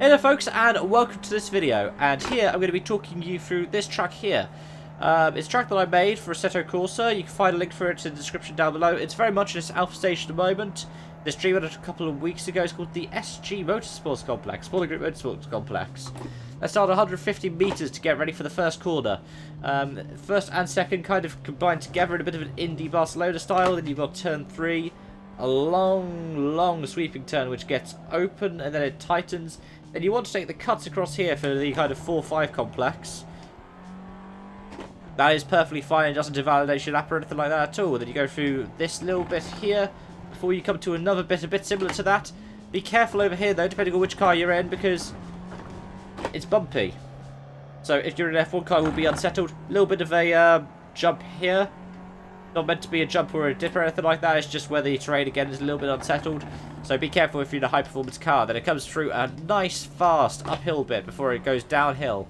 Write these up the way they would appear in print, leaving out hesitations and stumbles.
Hello folks, and welcome to this video, and here I'm going to be talking you through this track here. It's a track that I made for Assetto Corsa. You can find a link for it in the description down below. It's very much in its alpha stage at the moment. This stream it a couple of weeks ago. It's called the SG Motorsports Complex, Spoiler Group Motorsports Complex. Let's start 150 meters to get ready for the first corner. First and second kind of combined together in a bit of an Indy Barcelona style. Then you've got turn 3. A long sweeping turn which gets open and then it tightens. Then you want to take the cuts across here for the kind of 4-5 complex. That is perfectly fine. It doesn't invalidate your lap or anything like that at all. Then you go through this little bit here before you come to another bit a bit similar to that. Be careful over here though, depending on which car you're in, because it's bumpy. So if you're in an F1 car, it will be unsettled. A little bit of a jump here. Not meant to be a jump or a dip or anything like that. It's just where the terrain again is a little bit unsettled. So be careful if you're in a high performance car. Then it comes through a nice fast uphill bit before it goes downhill.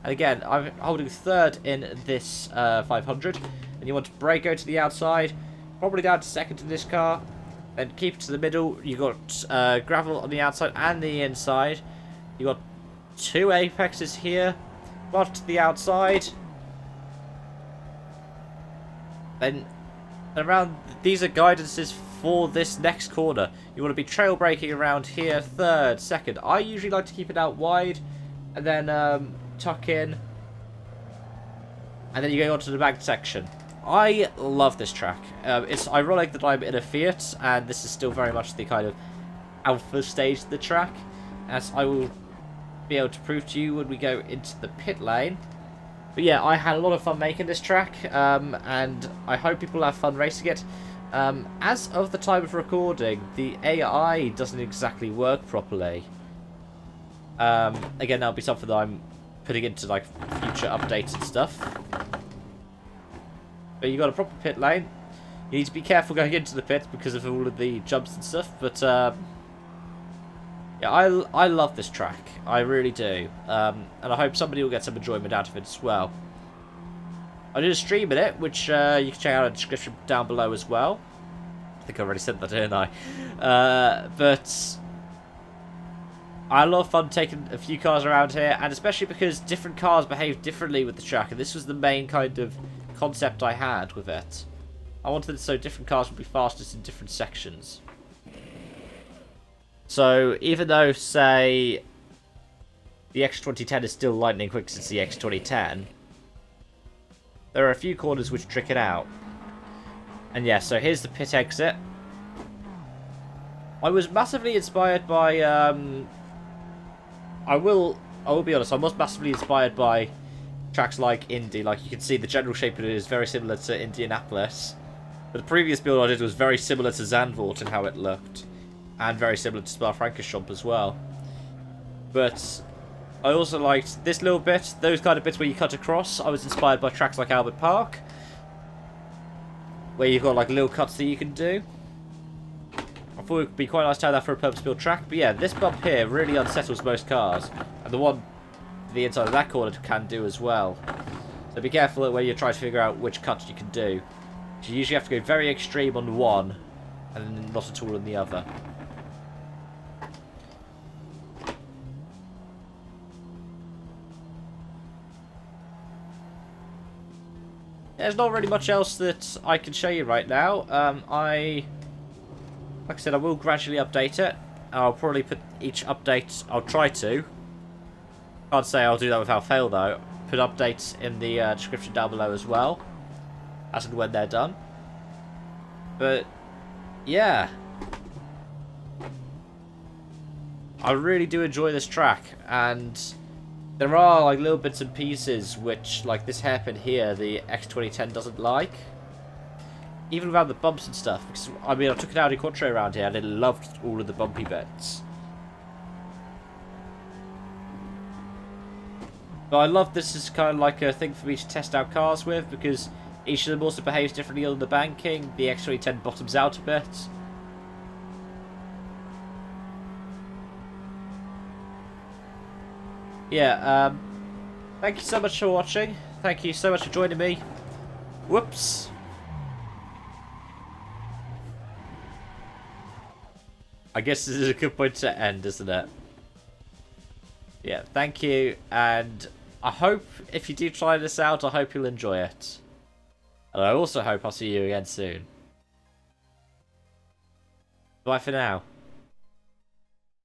And again, I'm holding third in this 500. And you want to brake go to the outside. Probably down to second in this car. Then keep it to the middle. You've got gravel on the outside and the inside. You've got two apexes here. One to the outside. Then around, these are guidances for this next corner. You want to be trail braking around here, third, second. I usually like to keep it out wide and then tuck in. And then you go on to the back section. I love this track. It's ironic that I'm in a Fiat and this is still very much the kind of alpha stage of the track, as I will be able to prove to you when we go into the pit lane. But yeah, I had a lot of fun making this track, and I hope people have fun racing it. As of the time of recording, the AI doesn't exactly work properly. Again, that'll be something that I'm putting into like future updates and stuff. But you got a proper pit lane. You need to be careful going into the pit because of all of the jumps and stuff. But yeah, I love this track. I really do. And I hope somebody will get some enjoyment out of it as well. I did a stream in it, which you can check out in the description down below as well. I think I already said that, didn't I? But I had a lot of fun taking a few cars around here, and especially because different cars behave differently with the track, and this was the main kind of concept I had with it. I wanted it so different cars would be fastest in different sections. So, even though, say, the X2010 is still lightning quick since the X2010, there are a few corners which trick it out. And yeah, so here's the pit exit. I was massively inspired by, I will be honest, I was massively inspired by tracks like Indy. Like, you can see the general shape of it is very similar to Indianapolis. But the previous build I did was very similar to Zandvoort in how it looked. And very similar to Spa-Francorchamps as well. But I also liked this little bit, those kind of bits where you cut across. I was inspired by tracks like Albert Park, where you've got like little cuts that you can do. I thought it would be quite nice to have that for a purpose-built track. But yeah, this bump here really unsettles most cars. And the one the inside of that corner can do as well. So be careful where you're trying to figure out which cuts you can do. You usually have to go very extreme on one, and then not at all on the other. There's not really much else that I can show you right now. Like I said, I will gradually update it. I'll probably put each update, I'll try to. Can't say I'll do that without fail though. Put updates in the description down below as well, as and when they're done. But yeah, I really do enjoy this track, and there are like little bits and pieces which, like this hairpin here, the X2010 doesn't like. Even around the bumps and stuff. Because, I mean, I took an Audi Quattro around here and it loved all of the bumpy bits. But I love this as kind of like a thing for me to test out cars with, because each of them also behaves differently on the banking. The X2010 bottoms out a bit. Yeah, thank you so much for watching. Thank you so much for joining me. Whoops. I guess this is a good point to end, isn't it? Yeah, thank you, and I hope if you do try this out, I hope you'll enjoy it. And I also hope I'll see you again soon. Bye for now.